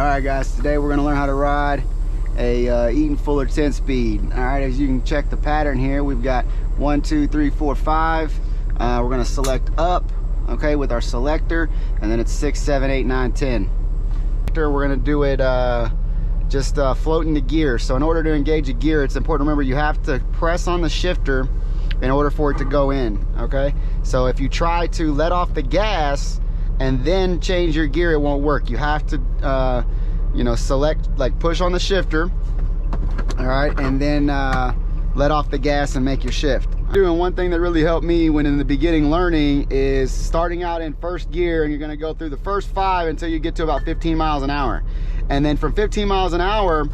Alright guys, today we're going to learn how to ride a Eaton Fuller 10-speed. Alright, as you can check the pattern here, we've got 1, 2, 3, 4, 5. We're going to select up, okay, with our selector, and then it's 6, 7, 8, 9, 10. We're going to do it just floating the gear. So in order to engage a gear, it's important to remember you have to press on the shifter in order for it to go in, okay? So if you try to let off the gas and then change your gear, it won't work. You have to you know, select, like push on the shifter, all right, and then let off the gas and make your shift. Doing one thing that really helped me when in the beginning learning is starting out in first gear, and you're going to go through the first 5 until you get to about 15 miles an hour, and then from 15 miles an hour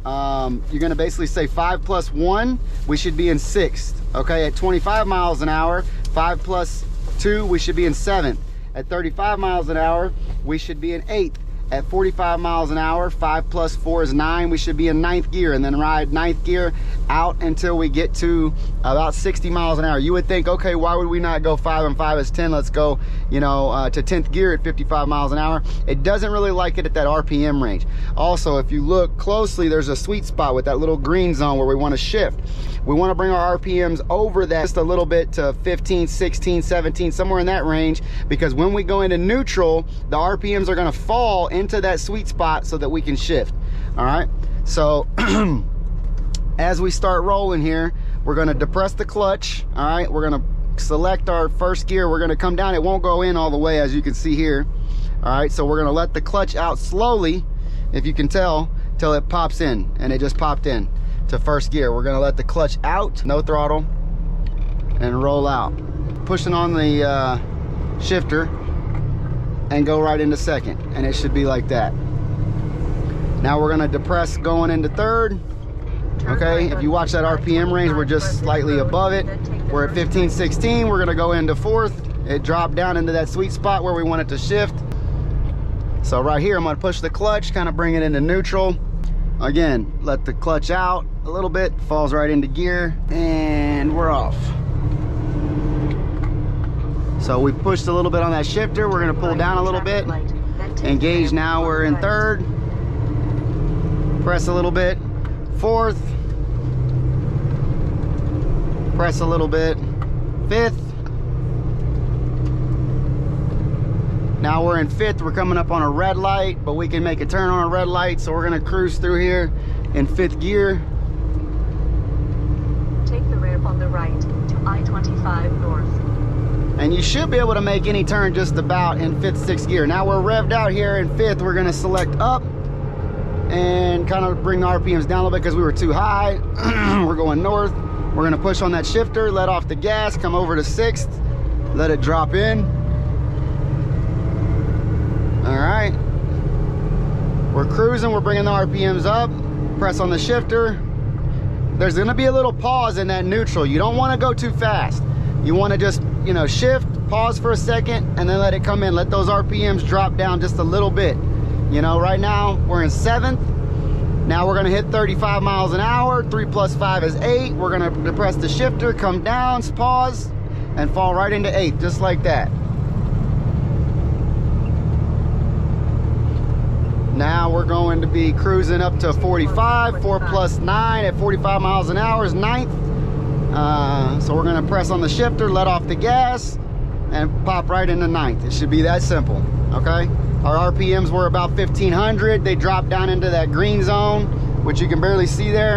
you're going to basically say 5 plus 1, we should be in 6th. Okay, at 25 miles an hour, 5 plus 2, we should be in 7th. At 35 miles an hour, we should be in 8th. At 45 miles an hour, 5 plus 4 is 9, we should be in 9th gear, and then ride 9th gear out until we get to about 60 miles an hour. You would think, okay, why would we not go 5 and 5 is 10? Let's go, you know, to 10th gear at 55 miles an hour. It doesn't really like it at that RPM range. Also, if you look closely, there's a sweet spot with that little green zone where we want to shift. We want to bring our RPMs over that just a little bit to 15, 16, 17, somewhere in that range, because when we go into neutral, the RPMs are going to fall into that sweet spot so that we can shift. All right, so as we start rolling here, we're going to depress the clutch. All right, we're going to select our first gear. We're going to come down. It won't go in all the way, as you can see here. All right, so we're going to let the clutch out slowly, if you can tell, till it pops in, and it just popped in to first gear. We're going to let the clutch out, no throttle, and roll out, pushing on the shifter, and go right into second, and it should be like that. Now we're going to depress going into third. Okay, if you watch that RPM range, we're just slightly above it. We're at 15, 16. We're going to go into 4th. It dropped down into that sweet spot where we want it to shift. So right here, I'm going to push the clutch, kind of bring it into neutral. Again, let the clutch out a little bit, falls right into gear, and we're off. So we pushed a little bit on that shifter. We're going to pull down a little bit. Engage now, we're in 3rd. Press a little bit. 4th. Press a little bit. 5th. Now we're in 5th. We're coming up on a red light, but we can make a turn on a red light, so we're going to cruise through here in 5th gear. Take the ramp on the right to I-25 north. And you should be able to make any turn just about in 5th, 6th gear. Now we're revved out here in 5th. We're going to select up and kind of bring the RPMs down a little bit because we were too high. We're going north. We're going to push on that shifter, let off the gas, come over to 6th, let it drop in. All right. We're cruising. We're bringing the RPMs up. Press on the shifter. There's going to be a little pause in that neutral. You don't want to go too fast. You want to just, you know, shift, pause for a second, and then let it come in. Let those RPMs drop down just a little bit. You know, right now we're in 7th. Now we're going to hit 35 miles an hour. 3 plus 5 is 8. We're going to depress the shifter, come down, pause, and fall right into 8th, just like that. Now we're going to be cruising up to 45. 4 plus 9 at 45 miles an hour is 9th. So we're going to press on the shifter, let off the gas, and pop right into 9th. It should be that simple, okay? Our RPMs were about 1500. They dropped down into that green zone, which you can barely see there,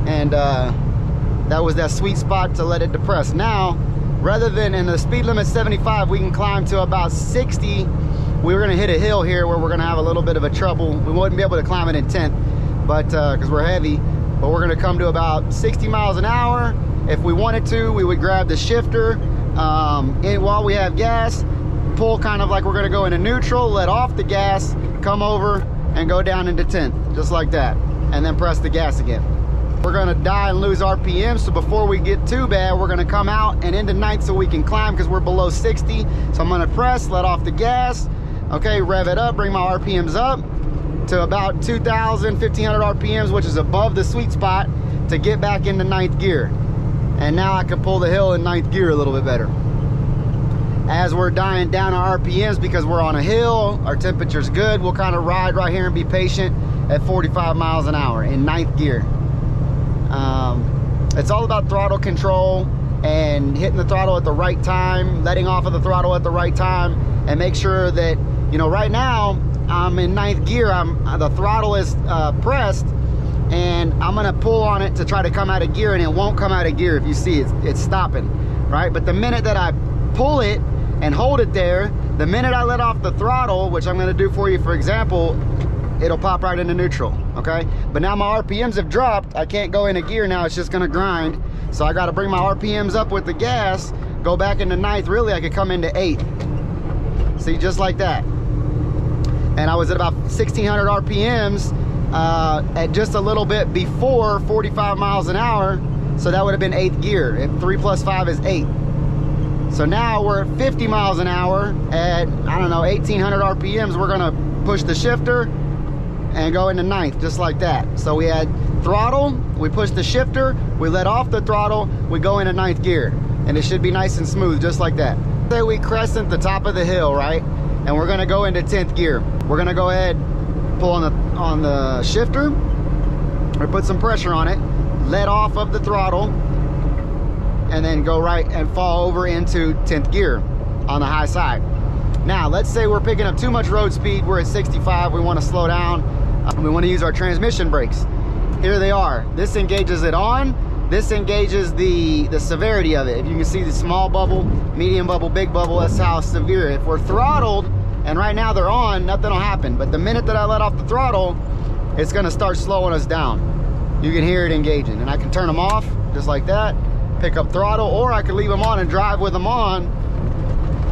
and that was that sweet spot to let it depress. Now, rather than in the speed limit 75, we can climb to about 60. We're going to hit a hill here where we're going to have a little bit of a trouble. We wouldn't be able to climb it in 10th, but because we're heavy. But we're going to come to about 60 miles an hour. If we wanted to, we would grab the shifter and while we have gas, pull kind of like we're going to go into neutral, let off the gas, come over and go down into 10th, just like that, and then press the gas again. We're going to die and lose RPM, so before we get too bad, we're going to come out and into 9th so we can climb because we're below 60. So I'm going to press, let off the gas, okay, rev it up, bring my RPMs up to about 2,000, 1,500 RPMs, which is above the sweet spot, to get back into 9th gear. And now I can pull the hill in 9th gear a little bit better. As we're dying down our RPMs because we're on a hill, our temperature's good, we'll kind of ride right here and be patient at 45 miles an hour in 9th gear. It's all about throttle control and hitting the throttle at the right time, letting off of the throttle at the right time, and make sure that, you know, right now I'm in 9th gear, the throttle is pressed, and I'm gonna pull on it to try to come out of gear, and it won't come out of gear. If you see it's stopping, right? But the minute that I pull it and hold it there, the minute I let off the throttle, which I'm gonna do for you, for example, it'll pop right into neutral, okay? But now my RPMs have dropped. I can't go into gear now, it's just gonna grind. So I gotta bring my RPMs up with the gas, go back into 9th. Really, I could come into 8th. See, just like that. And I was at about 1600 RPMs at just a little bit before 45 miles an hour. So that would have been 8th gear. If 3 plus 5 is 8. So now we're at 50 miles an hour at, I don't know, 1800 RPMs. We're gonna push the shifter and go into 9th, just like that. So we had throttle, we push the shifter, we let off the throttle, we go into 9th gear. And it should be nice and smooth, just like that. Say we crescent the top of the hill, right? And we're gonna go into 10th gear. We're gonna go ahead, pull on the shifter, or put some pressure on it, let off of the throttle, and then go right and fall over into 10th gear on the high side. Now, let's say we're picking up too much road speed, we're at 65, we wanna slow down, we wanna use our transmission brakes. Here they are. This engages it on, this engages the severity of it. If you can see the small bubble, medium bubble, big bubble, that's how severe. If we're throttled, and right now they're on, nothing will happen. But the minute that I let off the throttle, it's gonna start slowing us down. You can hear it engaging, and I can turn them off, just like that, pick up throttle, or I can leave them on and drive with them on.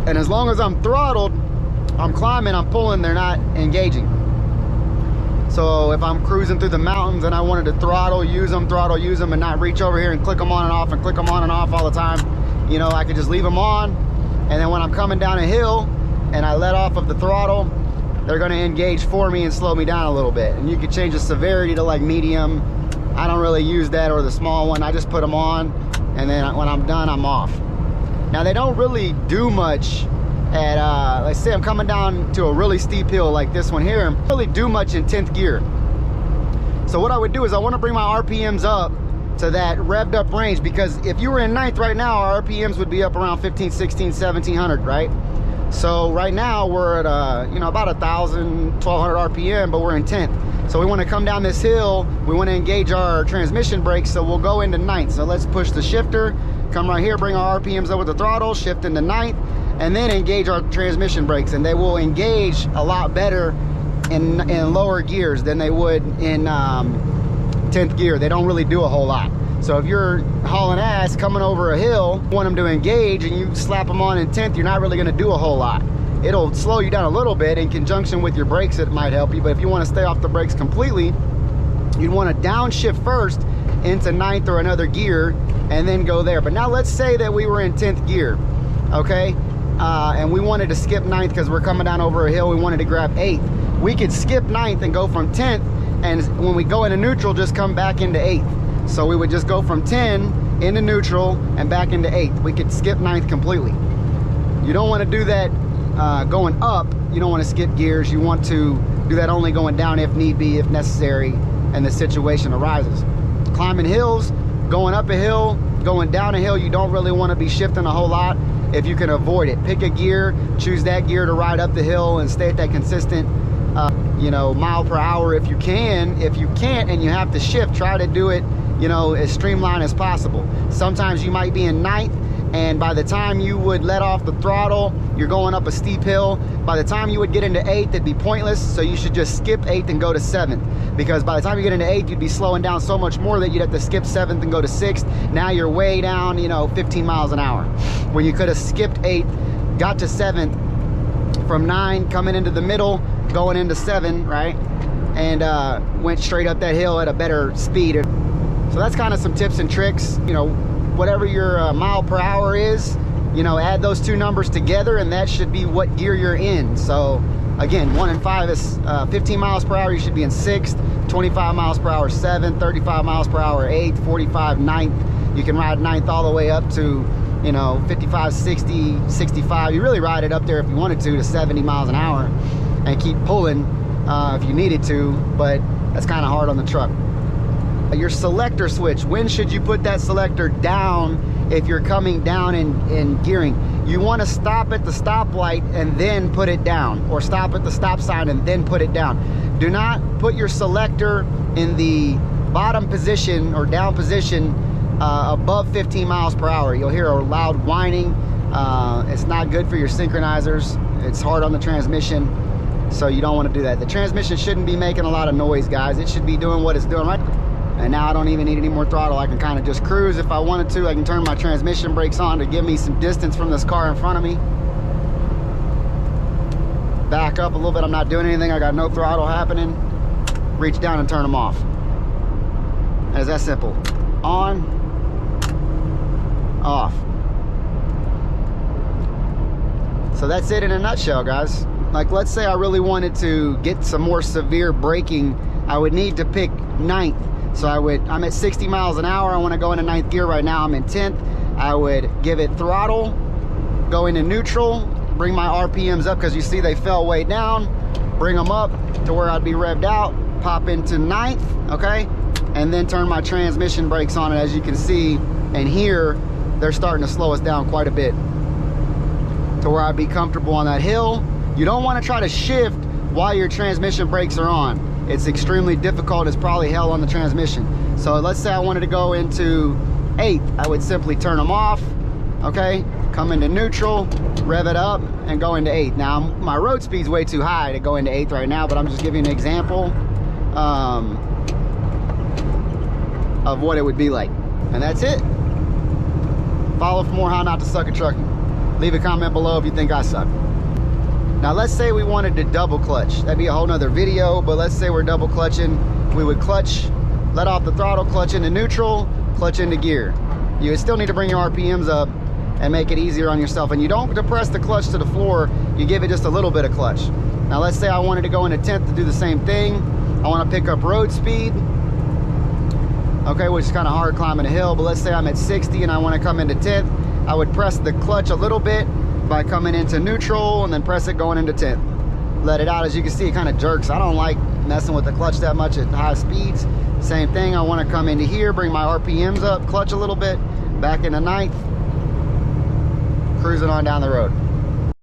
And as long as I'm throttled, I'm climbing, I'm pulling, they're not engaging. So if I'm cruising through the mountains and I wanted to throttle, use them, and not reach over here and click them on and off and click them on and off all the time, you know, I could just leave them on. And then when I'm coming down a hill and I let off of the throttle, they're gonna engage for me and slow me down a little bit. And you could change the severity to like medium. I don't really use that, or the small one. I just put them on, and then when I'm done, I'm off. Now they don't really do much at, let's say I'm coming down to a really steep hill like this one here, don't really do much in 10th gear. So what I would do is I want to bring my RPMs up to that revved up range, because if you were in 9th right now, our RPMs would be up around 15, 16, 1700, right? So right now we're at, you know, about 1,000, 1,200 RPM, but we're in 10th. So we want to come down this hill, we want to engage our transmission brakes, so we'll go into 9th. So let's push the shifter, come right here, bring our RPMs up with the throttle, shift into 9th, and then engage our transmission brakes, and they will engage a lot better in lower gears than they would in 10th gear. They don't really do a whole lot. So if you're hauling ass coming over a hill, you want them to engage, and you slap them on in 10th, you're not really going to do a whole lot. It'll slow you down a little bit. In conjunction with your brakes, it might help you. But if you want to stay off the brakes completely, you'd want to downshift first into 9th or another gear and then go there. But now let's say that we were in 10th gear, okay? And we wanted to skip 9th because we're coming down over a hill. We wanted to grab 8th. We could skip 9th and go from 10th, and when we go into neutral, just come back into 8th. So we would just go from 10 into neutral and back into 8th. We could skip 9th completely. You don't want to do that going up. You don't want to skip gears. You want to do that only going down if need be, if necessary, and the situation arises. Climbing hills, going up a hill, going down a hill, you don't really want to be shifting a whole lot if you can avoid it. Pick a gear, choose that gear to ride up the hill and stay at that consistent you know, mile per hour if you can. If you can't and you have to shift, try to do it, you know, as streamlined as possible. Sometimes you might be in 9th, and by the time you would let off the throttle, you're going up a steep hill. By the time you would get into 8th, it'd be pointless, so you should just skip 8th and go to 7th, because by the time you get into 8th, you'd be slowing down so much more that you'd have to skip 7th and go to 6th. Now you're way down, you know, 15 miles an hour, where you could have skipped 8th, got to 7th, from 9 coming into the middle, going into 7, right? And went straight up that hill at a better speed. So that's kind of some tips and tricks. You know, whatever your mile per hour is, you know, add those two numbers together, and that should be what gear you're in. So again, 1 and 5 is 15 miles per hour, you should be in 6th, 25 miles per hour 7th, 35 miles per hour 8th, 45 9th. You can ride 9th all the way up to you know, 55, 60, 65. You really ride it up there if you wanted to 70 miles an hour and keep pulling if you needed to, but that's kind of hard on the truck. Your selector switch, when should you put that selector down if you're coming down in gearing? You want to stop at the stoplight and then put it down, or stop at the stop sign and then put it down. Do not put your selector in the bottom position or down position above 15 miles per hour. You'll hear a loud whining. It's not good for your synchronizers. It's hard on the transmission, so you don't want to do that. The transmission shouldn't be making a lot of noise, guys. It should be doing what it's doing right. And now I don't even need any more throttle. I can kind of just cruise if I wanted to. I can turn my transmission brakes on to give me some distance from this car in front of me. Back up a little bit. I'm not doing anything. I got no throttle happening. Reach down and turn them off. And it's that simple. On, off. So that's it in a nutshell, guys. Like, let's say I really wanted to get some more severe braking, I would need to pick 9th. So I'm at 60 miles an hour. I want to go into 9th gear right now. I'm in 10th. I would give it throttle, go into neutral, bring my RPMs up, because you see they fell way down. Bring them up to where I'd be revved out, pop into 9th, okay? And then turn my transmission brakes on. And as you can see and hear, they're starting to slow us down quite a bit to where I'd be comfortable on that hill. You don't want to try to shift while your transmission brakes are on. It's extremely difficult. It's probably hell on the transmission. So let's say I wanted to go into 8th. I would simply turn them off, okay? Come into neutral, rev it up, and go into 8th. Now, my road speed's way too high to go into 8th right now, but I'm just giving you an example of what it would be like. And that's it. Follow for more how not to suck at trucking. Leave a comment below if you think I suck. Now let's say we wanted to double clutch. That'd be a whole nother video, but let's say we're double clutching. We would clutch, let off the throttle, clutch into neutral, clutch into gear. You would still need to bring your RPMs up and make it easier on yourself. And you don't depress the clutch to the floor, you give it just a little bit of clutch. Now let's say I wanted to go into 10th to do the same thing. I want to pick up road speed, okay, which is kind of hard climbing a hill, but let's say I'm at 60 and I want to come into 10th. I would press the clutch a little bit by coming into neutral and then press it going into 10th. Let it out. As you can see, it kind of jerks. I don't like messing with the clutch that much at high speeds. Same thing, I want to come into here, bring my RPMs up, clutch a little bit, back into 9th, cruising on down the road.